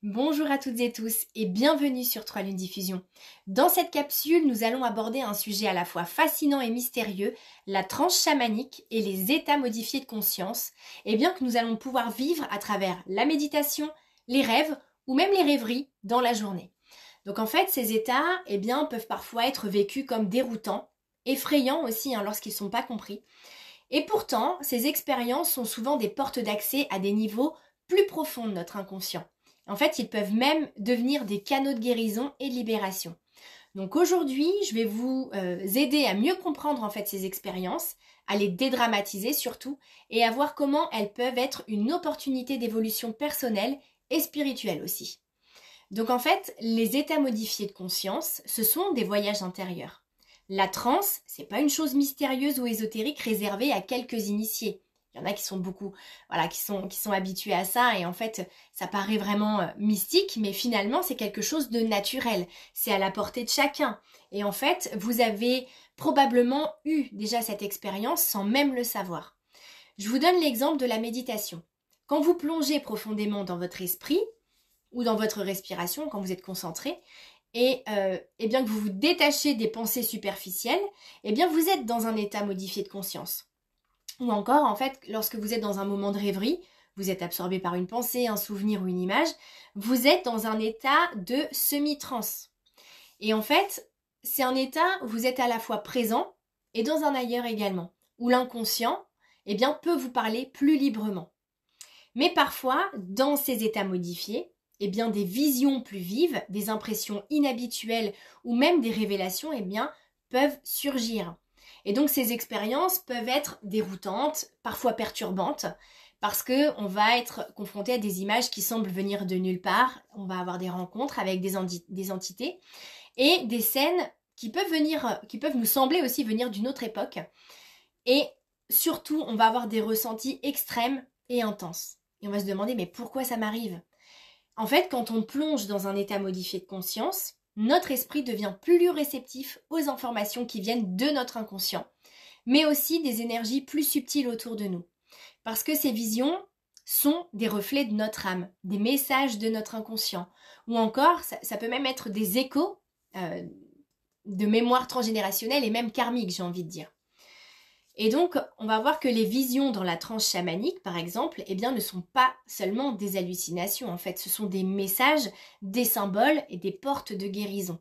Bonjour à toutes et tous et bienvenue sur 3 Lunes Diffusion. Dans cette capsule, nous allons aborder un sujet à la fois fascinant et mystérieux, la transe chamanique et les états modifiés de conscience, et bien que nous allons pouvoir vivre à travers la méditation, les rêves ou même les rêveries dans la journée. Donc en fait, ces états peuvent parfois être vécus comme déroutants, effrayants aussi lorsqu'ils ne sont pas compris. Et pourtant, ces expériences sont souvent des portes d'accès à des niveaux plus profonds de notre inconscient. En fait, ils peuvent même devenir des canaux de guérison et de libération. Donc aujourd'hui, je vais vous aider à mieux comprendre en fait ces expériences, à les dédramatiser surtout, et à voir comment elles peuvent être une opportunité d'évolution personnelle et spirituelle aussi. Donc en fait, les états modifiés de conscience, ce sont des voyages intérieurs. La transe, c'est pas une chose mystérieuse ou ésotérique réservée à quelques initiés. Il y en a qui sont beaucoup, qui sont habitués à ça et en fait, ça paraît vraiment mystique, mais finalement, c'est quelque chose de naturel. C'est à la portée de chacun. Et en fait, vous avez probablement eu déjà cette expérience sans même le savoir. Je vous donne l'exemple de la méditation. Quand vous plongez profondément dans votre esprit ou dans votre respiration, quand vous êtes concentré, et bien que vous vous détachez des pensées superficielles, vous êtes dans un état modifié de conscience. Ou encore, en fait, lorsque vous êtes dans un moment de rêverie, vous êtes absorbé par une pensée, un souvenir ou une image, vous êtes dans un état de semi-transe. Et en fait, c'est un état où vous êtes à la fois présent et dans un ailleurs également, où l'inconscient, peut vous parler plus librement. Mais parfois, dans ces états modifiés, des visions plus vives, des impressions inhabituelles ou même des révélations, peuvent surgir. Et donc ces expériences peuvent être déroutantes, parfois perturbantes, parce qu'on va être confronté à des images qui semblent venir de nulle part. On va avoir des rencontres avec des entités et des scènes qui peuvent nous sembler aussi venir d'une autre époque. Et surtout, on va avoir des ressentis extrêmes et intenses. Et on va se demander, mais pourquoi ça m'arrive ? En fait, quand on plonge dans un état modifié de conscience, notre esprit devient plus réceptif aux informations qui viennent de notre inconscient, mais aussi des énergies plus subtiles autour de nous. Parce que ces visions sont des reflets de notre âme, des messages de notre inconscient, ou encore, ça peut même être des échos de mémoire transgénérationnelle et même karmique, j'ai envie de dire. Et donc, on va voir que les visions dans la transe chamanique, par exemple, ne sont pas seulement des hallucinations. En fait, ce sont des messages, des symboles et des portes de guérison.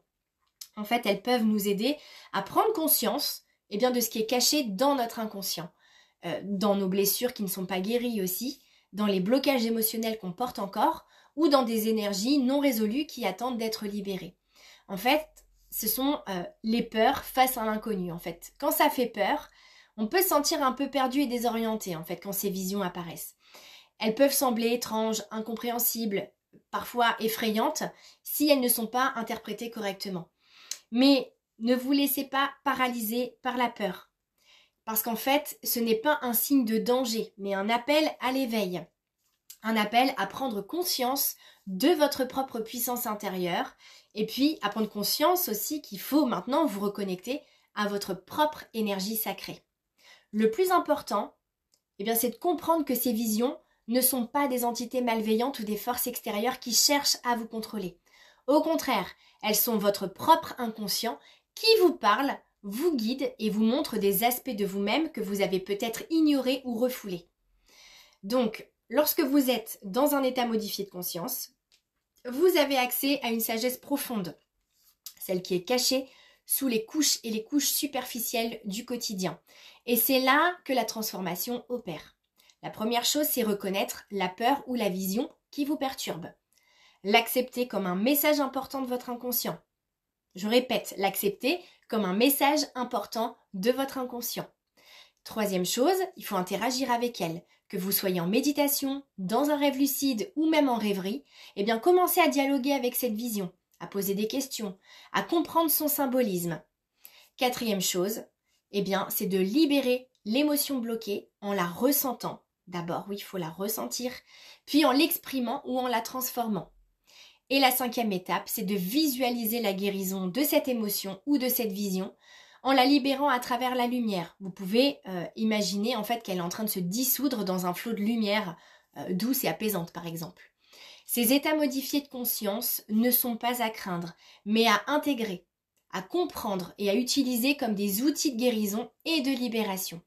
En fait, elles peuvent nous aider à prendre conscience de ce qui est caché dans notre inconscient, dans nos blessures qui ne sont pas guéries aussi, dans les blocages émotionnels qu'on porte encore, ou dans des énergies non résolues qui attendent d'être libérées. En fait, ce sont les peurs face à l'inconnu. En fait, quand ça fait peur, on peut se sentir un peu perdu et désorienté en fait quand ces visions apparaissent. Elles peuvent sembler étranges, incompréhensibles, parfois effrayantes si elles ne sont pas interprétées correctement. Mais ne vous laissez pas paralyser par la peur. Parce qu'en fait, ce n'est pas un signe de danger, mais un appel à l'éveil. Un appel à prendre conscience de votre propre puissance intérieure et puis à prendre conscience aussi qu'il faut maintenant vous reconnecter à votre propre énergie sacrée. Le plus important, c'est de comprendre que ces visions ne sont pas des entités malveillantes ou des forces extérieures qui cherchent à vous contrôler. Au contraire, elles sont votre propre inconscient qui vous parle, vous guide et vous montre des aspects de vous-même que vous avez peut-être ignorés ou refoulés. Donc, lorsque vous êtes dans un état modifié de conscience, vous avez accès à une sagesse profonde, celle qui est cachée sous les couches et les couches superficielles du quotidien. Et c'est là que la transformation opère. La première chose, c'est reconnaître la peur ou la vision qui vous perturbe. L'accepter comme un message important de votre inconscient. Je répète, l'accepter comme un message important de votre inconscient. Troisième chose, il faut interagir avec elle. Que vous soyez en méditation, dans un rêve lucide ou même en rêverie, commencez à dialoguer avec cette vision, à poser des questions, à comprendre son symbolisme. Quatrième chose, c'est de libérer l'émotion bloquée en la ressentant. D'abord, oui, il faut la ressentir, puis en l'exprimant ou en la transformant. Et la cinquième étape, c'est de visualiser la guérison de cette émotion ou de cette vision en la libérant à travers la lumière. Vous pouvez imaginer en fait qu'elle est en train de se dissoudre dans un flot de lumière douce et apaisante par exemple. Ces états modifiés de conscience ne sont pas à craindre, mais à intégrer, à comprendre et à utiliser comme des outils de guérison et de libération.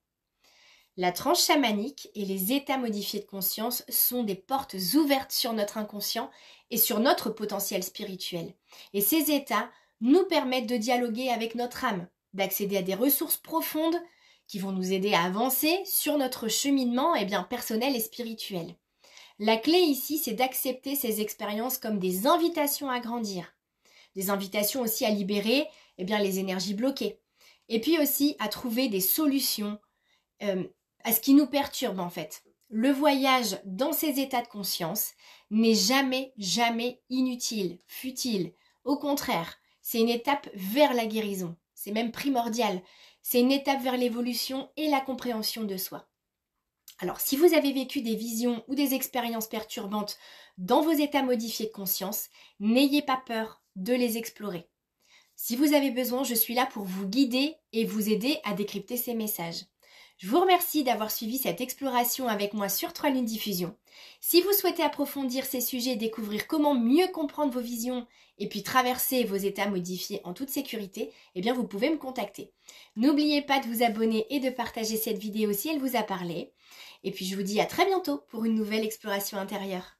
La tranche chamanique et les états modifiés de conscience sont des portes ouvertes sur notre inconscient et sur notre potentiel spirituel. Et ces états nous permettent de dialoguer avec notre âme, d'accéder à des ressources profondes qui vont nous aider à avancer sur notre cheminement personnel et spirituel. La clé ici, c'est d'accepter ces expériences comme des invitations à grandir, des invitations aussi à libérer les énergies bloquées, et puis aussi à trouver des solutions à ce qui nous perturbe en fait. Le voyage dans ces états de conscience n'est jamais inutile, futile. Au contraire, c'est une étape vers la guérison. C'est même primordial. C'est une étape vers l'évolution et la compréhension de soi. Alors, si vous avez vécu des visions ou des expériences perturbantes dans vos états modifiés de conscience, n'ayez pas peur de les explorer. Si vous avez besoin, je suis là pour vous guider et vous aider à décrypter ces messages. Je vous remercie d'avoir suivi cette exploration avec moi sur 3 Lunes Diffusion. Si vous souhaitez approfondir ces sujets et découvrir comment mieux comprendre vos visions et puis traverser vos états modifiés en toute sécurité, vous pouvez me contacter. N'oubliez pas de vous abonner et de partager cette vidéo si elle vous a parlé. Et puis je vous dis à très bientôt pour une nouvelle exploration intérieure.